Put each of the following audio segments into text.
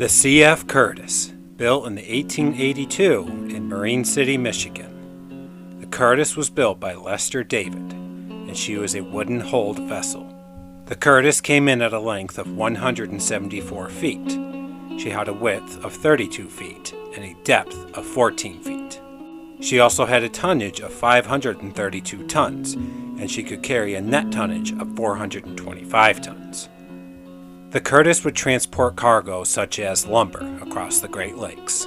The C.F. Curtis, built in 1882 in Marine City, Michigan. The Curtis was built by Lester David, and she was a wooden-hulled vessel. The Curtis came in at a length of 174 feet. She had a width of 32 feet and a depth of 14 feet. She also had a tonnage of 532 tons, and she could carry a net tonnage of 425 tons. The Curtis would transport cargo such as lumber across the Great Lakes,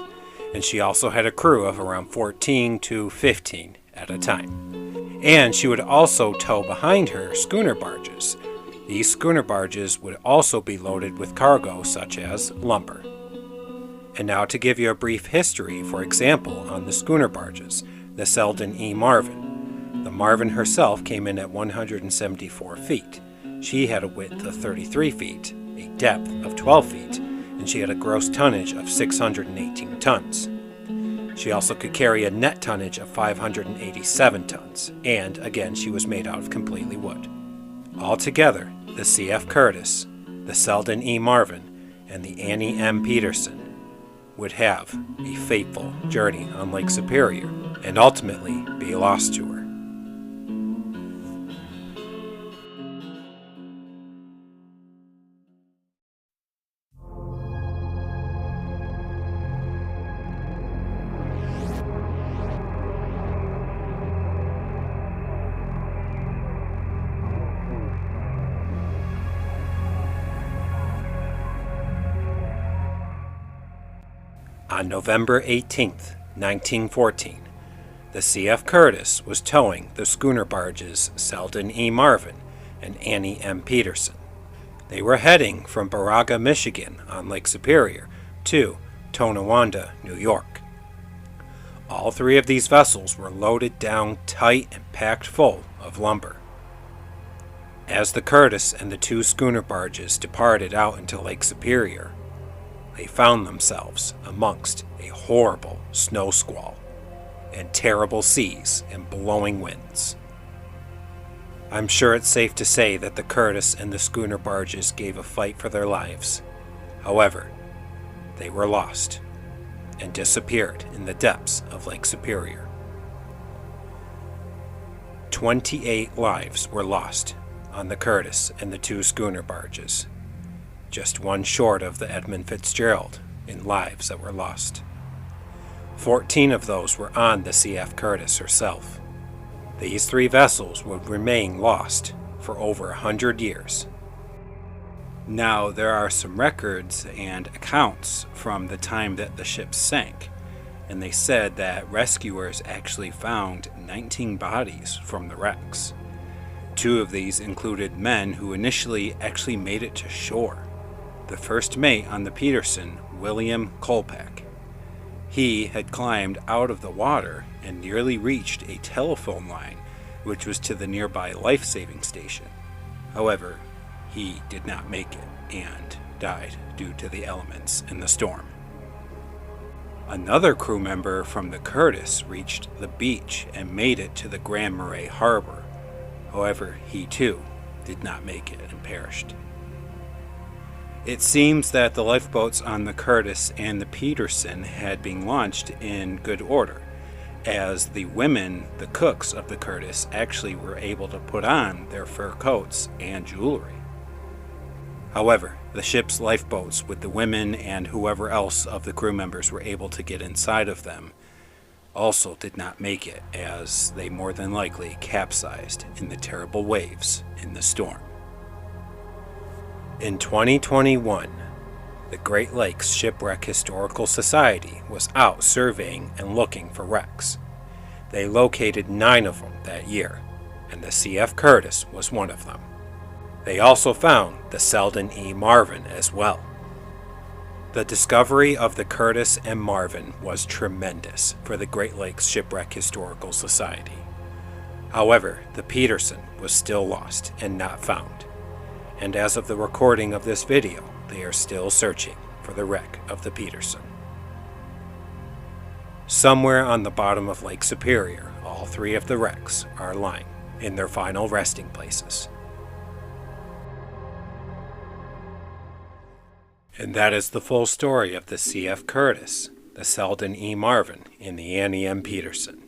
and she also had a crew of around 14 to 15 at a time. And she would also tow behind her schooner barges. These schooner barges would also be loaded with cargo such as lumber. And now to give you a brief history, for example, on the schooner barges, the Selden E. Marvin. The Marvin herself came in at 174 feet. She had a width of 33 feet, a depth of 12 feet, and she had a gross tonnage of 618 tons. She also could carry a net tonnage of 587 tons, and again she was made out of completely wood. Altogether, the C.F. Curtis, the Selden E. Marvin, and the Annie M. Peterson would have a fateful journey on Lake Superior and ultimately be lost to her. On November 18, 1914, the C.F. Curtis was towing the schooner barges Selden E. Marvin and Annie M. Peterson. They were heading from Baraga, Michigan on Lake Superior to Tonawanda, New York. All three of these vessels were loaded down tight and packed full of lumber. As the Curtis and the two schooner barges departed out into Lake Superior, they found themselves amongst a horrible snow squall and terrible seas and blowing winds. I'm sure it's safe to say that the Curtis and the schooner barges gave a fight for their lives. However, they were lost and disappeared in the depths of Lake Superior. 28 lives were lost on the Curtis and the two schooner barges, just one short of the Edmund Fitzgerald in lives that were lost. 14 of those were on the C.F. Curtis herself. These three vessels would remain lost for over 100 years. Now, there are some records and accounts from the time that the ship sank, and they said that rescuers actually found 19 bodies from the wrecks. 2 of these included men who initially actually made it to shore. The first mate on the Peterson, William Kolpak. He had climbed out of the water and nearly reached a telephone line, which was to the nearby life-saving station. However, he did not make it and died due to the elements in the storm. Another crew member from the Curtis reached the beach and made it to the Grand Marais Harbor. However, he too did not make it and perished. It seems that the lifeboats on the Curtis and the Peterson had been launched in good order, as the women, the cooks of the Curtis, actually were able to put on their fur coats and jewelry. However, the ship's lifeboats with the women and whoever else of the crew members were able to get inside of them also did not make it, as they more than likely capsized in the terrible waves in the storm. In 2021, the Great Lakes Shipwreck Historical Society was out surveying and looking for wrecks. They located 9 of them that year, and the C.F. Curtis was one of them. They also found the Selden E. Marvin as well. The discovery of the Curtis and Marvin was tremendous for the Great Lakes Shipwreck Historical Society. However, the Peterson was still lost and not found. And as of the recording of this video, they are still searching for the wreck of the Peterson. Somewhere on the bottom of Lake Superior, all 3 of the wrecks are lying in their final resting places. And that is the full story of the C.F. Curtis, the Selden E. Marvin, and the Annie M. Peterson.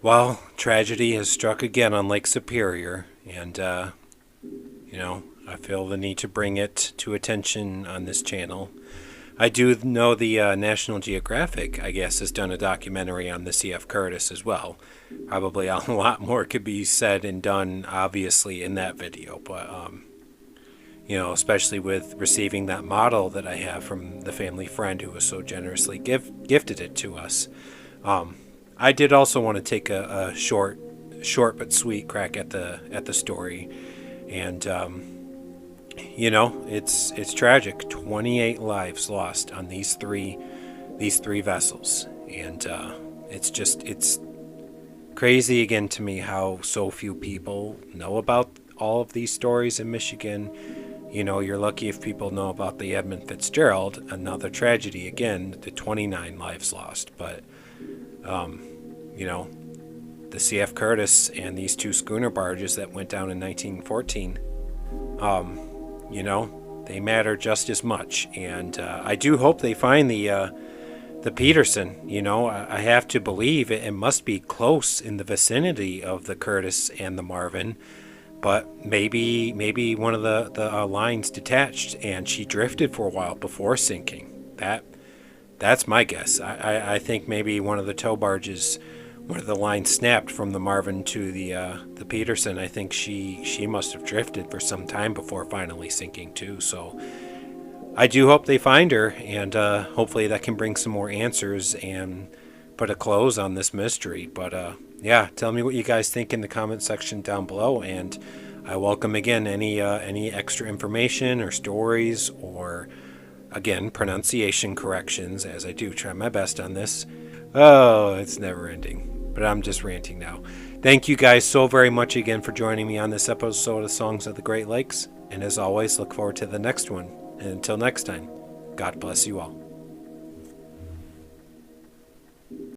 Well, tragedy has struck again on Lake Superior, and, I feel the need to bring it to attention on this channel. I do know the National Geographic, I guess, has done a documentary on the C.F. Curtis as well. Probably a lot more could be said and done, obviously, in that video, but, especially with receiving that model that I have from the family friend who was so generously gifted it to us. I did also want to take a short but sweet crack at the story, and it's tragic. 28 lives lost on these three vessels, and it's crazy again to me how so few people know about all of these stories in Michigan. You're lucky if people know about the Edmund Fitzgerald, another tragedy again, the 29 lives lost, but the C.F. Curtis and these two schooner barges that went down in 1914, they matter just as much. And I do hope they find the Peterson. I have to believe it must be close in the vicinity of the Curtis and the Marvin, but maybe one of the lines detached and she drifted for a while before sinking. That's my guess. I think maybe one of the tow barges, one of the lines snapped from the Marvin to the Peterson. I think she must have drifted for some time before finally sinking too. So I do hope they find her, and hopefully that can bring some more answers and put a close on this mystery. But tell me what you guys think in the comment section down below, and I welcome again any extra information or stories or again pronunciation corrections, as I do try my best on this. Oh, it's never ending, but I'm just ranting now. Thank you guys so very much again for joining me on this episode of Songs of the Great Lakes, and as always, look forward to the next one. And until next time, God bless you all.